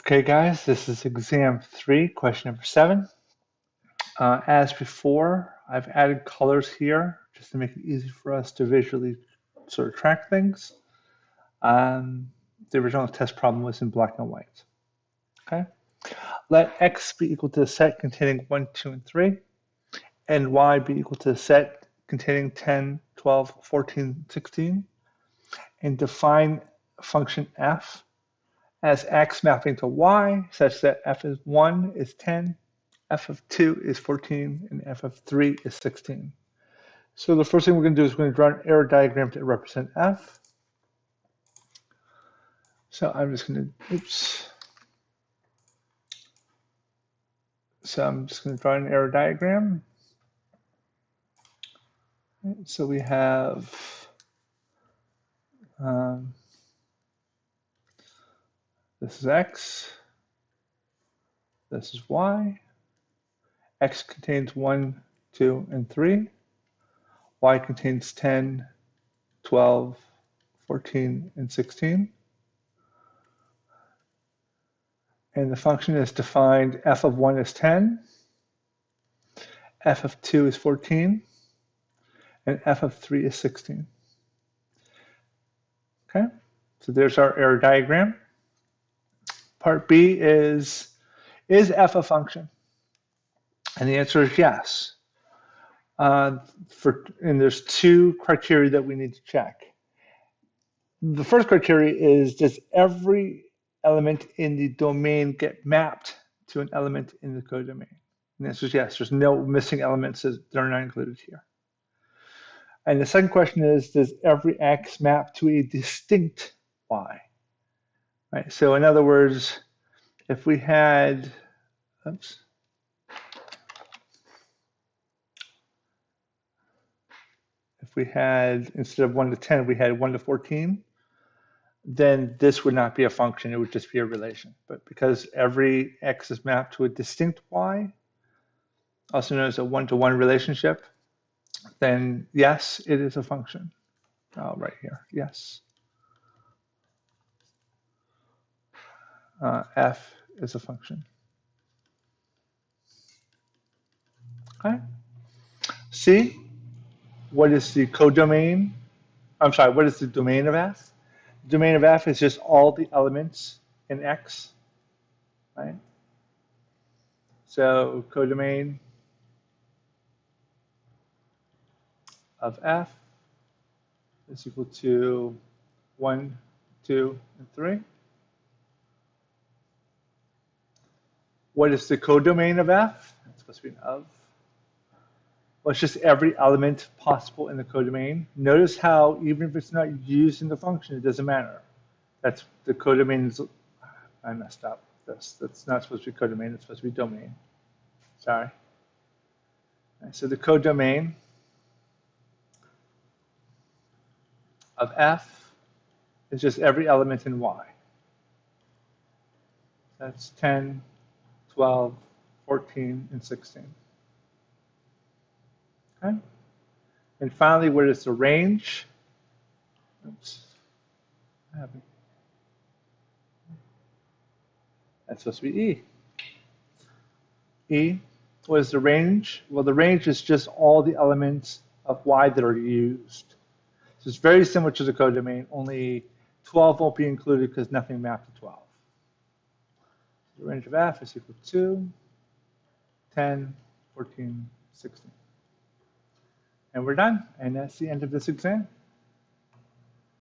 Okay, guys, this is exam 3, question number 7. As before, I've added colors here just to make it easy for us to visually sort of track things. The original test problem was in black and white. Okay, let x be equal to a set containing 1, 2, and 3, and y be equal to a set containing 10, 12, 14, 16, and define function f as x mapping to y such that f of 1 is 10, f of 2 is 14, and f of 3 is 16. So the first thing we're going to do is we're going to draw an arrow diagram to represent f. So I'm just going to, So I'm just going to draw an arrow diagram. So we have this is x, this is y. X contains 1, 2, and 3. Y contains 10, 12, 14, and 16. And the function is defined f of 1 is 10, f of 2 is 14, and f of 3 is 16. Okay, so there's our arrow diagram. Part B is f a function? And the answer is yes. And there's two criteria that we need to check. The first criteria is, does every element in the domain get mapped to an element in the codomain? And the answer is yes. There's no missing elements that are not included here. And the second question is, does every x map to a distinct y? Right. So in other words, if we had, instead of 1 to 10, we had 1 to 14, then this would not be a function, it would just be a relation. But because every x is mapped to a distinct y, also known as a one-to-one relationship, then yes, it is a function. Right here, yes. F is a function. Okay. C, what is the codomain? I'm sorry, what is the domain of F? The domain of F is just all the elements in X, right? So codomain of F is equal to 1, 2, and 3. What is the codomain of F? It's supposed to be an of. Well, it's just every element possible in the codomain. Notice how even if it's not used in the function, it doesn't matter. That's the codomain. I messed up. That's not supposed to be codomain. It's supposed to be domain. Sorry. Right, so the codomain of F is just every element in Y. That's 10, 12, 14, and 16. Okay. And finally, what is the range? Oops. That's supposed to be E. E, what is the range? Well, the range is just all the elements of Y that are used. So it's very similar to the codomain, only 12 won't be included because nothing mapped to 12. The range of F is equal to 10, 14, 16. And we're done. And that's the end of this exam.